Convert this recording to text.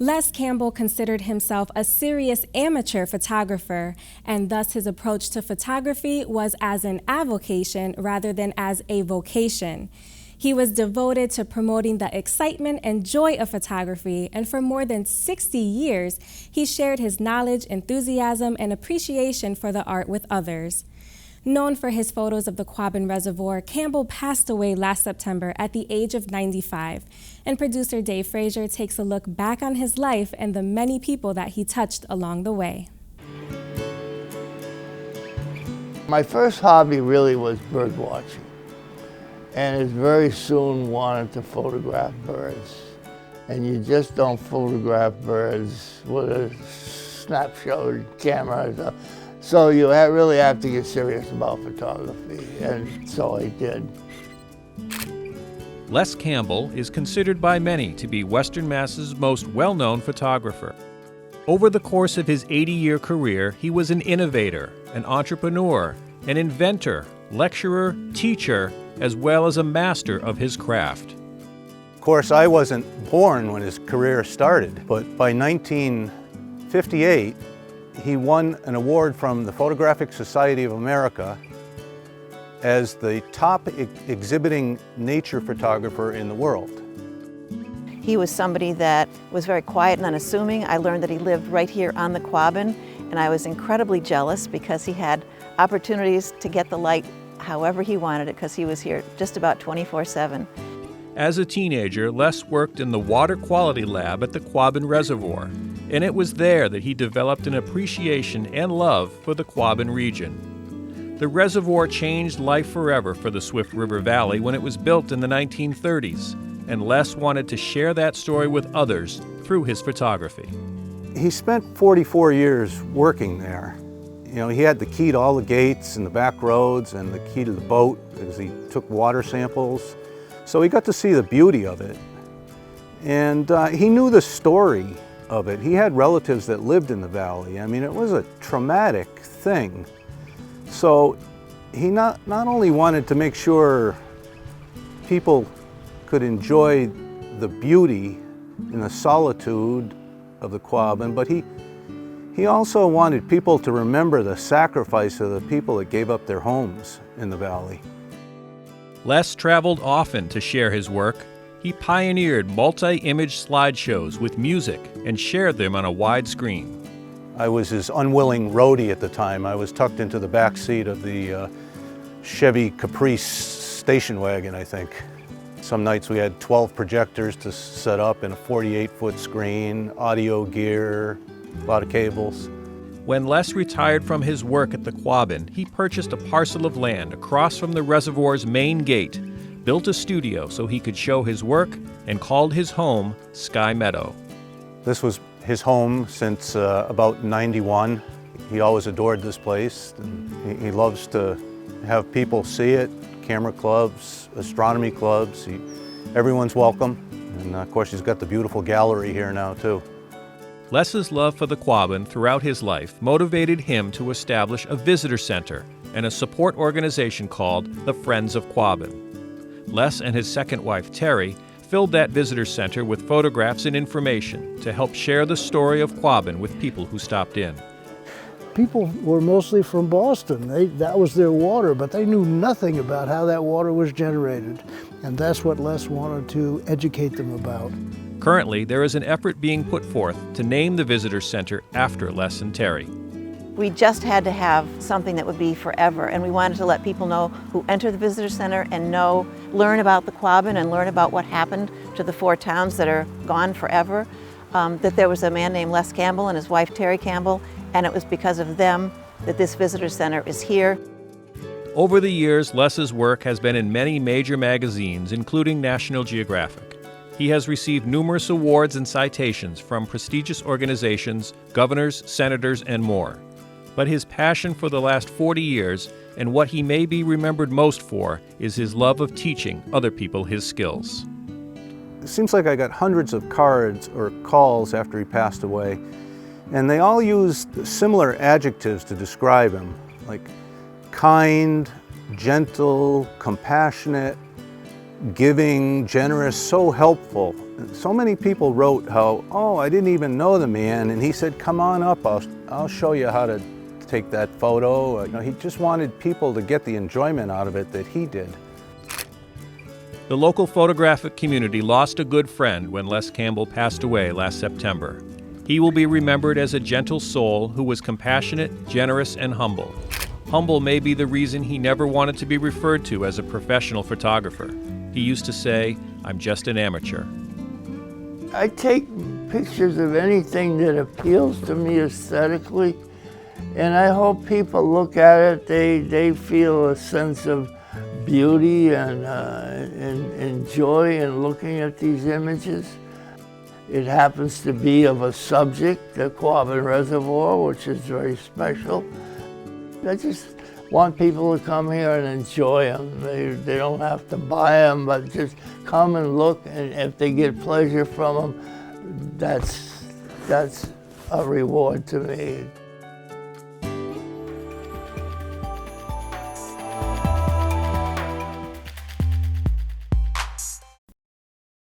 Les Campbell considered himself a serious amateur photographer, and thus his approach to photography was as an avocation rather than as a vocation. He was devoted to promoting the excitement and joy of photography, and for more than 60 years, he shared his knowledge, enthusiasm, and appreciation for the art with others. Known for his photos of the Quabbin Reservoir, Campbell passed away last September at the age of 95, and producer Dave Frazier takes a look back on his life and the many people that he touched along the way. My first hobby really was bird watching, and it very soon wanted to photograph birds. And you just don't photograph birds with a snapshot camera. So you really have to get serious about photography, and so I did. Les Campbell is considered by many to be Western Mass's most well-known photographer. Over the course of his 80-year career, he was an innovator, an entrepreneur, an inventor, lecturer, teacher, as well as a master of his craft. Of course, I wasn't born when his career started, but by 1958, he won an award from the Photographic Society of America as the top exhibiting nature photographer in the world. He was somebody that was very quiet and unassuming. I learned that he lived right here on the Quabbin, and I was incredibly jealous because he had opportunities to get the light however he wanted it, because he was here just about 24/7. As a teenager, Les worked in the water quality lab at the Quabbin Reservoir, and it was there that he developed an appreciation and love for the Quabbin region. The reservoir changed life forever for the Swift River Valley when it was built in the 1930s, and Les wanted to share that story with others through his photography. He spent 44 years working there. You know, he had the key to all the gates and the back roads and the key to the boat because he took water samples. So he got to see the beauty of it. And he knew the story of it. He had relatives that lived in the valley. I mean, it was a traumatic thing. So he not only wanted to make sure people could enjoy the beauty and the solitude of the Quabbin, but he also wanted people to remember the sacrifice of the people that gave up their homes in the valley. Les traveled often to share his work. He pioneered multi-image slideshows with music and shared them on a wide screen. I was his unwilling roadie at the time. I was tucked into the back seat of the Chevy Caprice station wagon, I think. Some nights we had 12 projectors to set up and a 48-foot screen, audio gear, a lot of cables. When Les retired from his work at the Quabbin, he purchased a parcel of land across from the reservoir's main gate, built a studio so he could show his work, and called his home Sky Meadow. This was his home since about '91. He always adored this place. And he loves to have people see it, camera clubs, astronomy clubs. Everyone's welcome. And of course, he's got the beautiful gallery here now, too. Les's love for the Quabbin throughout his life motivated him to establish a visitor center and a support organization called the Friends of Quabbin. Les and his second wife, Terry, filled that visitor center with photographs and information to help share the story of Quabbin with people who stopped in. People were mostly from Boston. That was their water, but they knew nothing about how that water was generated. And that's what Les wanted to educate them about. Currently, there is an effort being put forth to name the visitor center after Les and Terry. We just had to have something that would be forever, and we wanted to let people know who enter the visitor center and learn about the Quabbin and learn about what happened to the 4 towns that are gone forever, that there was a man named Les Campbell and his wife Terry Campbell, and it was because of them that this visitor center is here. Over the years, Les's work has been in many major magazines, including National Geographic. He has received numerous awards and citations from prestigious organizations, governors, senators, and more. But his passion for the last 40 years and what he may be remembered most for is his love of teaching other people his skills. It seems like I got hundreds of cards or calls after he passed away, and they all used similar adjectives to describe him, like kind, gentle, compassionate, giving, generous, so helpful. So many people wrote how, oh, I didn't even know the man, and he said, come on up, I'll show you how to take that photo. You know, he just wanted people to get the enjoyment out of it that he did. The local photographic community lost a good friend when Les Campbell passed away last September. He will be remembered as a gentle soul who was compassionate, generous, and humble. Humble may be the reason he never wanted to be referred to as a professional photographer. He used to say, "I'm just an amateur." I take pictures of anything that appeals to me aesthetically, and I hope people look at it, they feel a sense of beauty and joy in looking at these images. It happens to be of a subject, the Quabbin Reservoir, which is very special. I just want people to come here and enjoy them. They don't have to buy them, but just come and look, and if they get pleasure from them, that's a reward to me.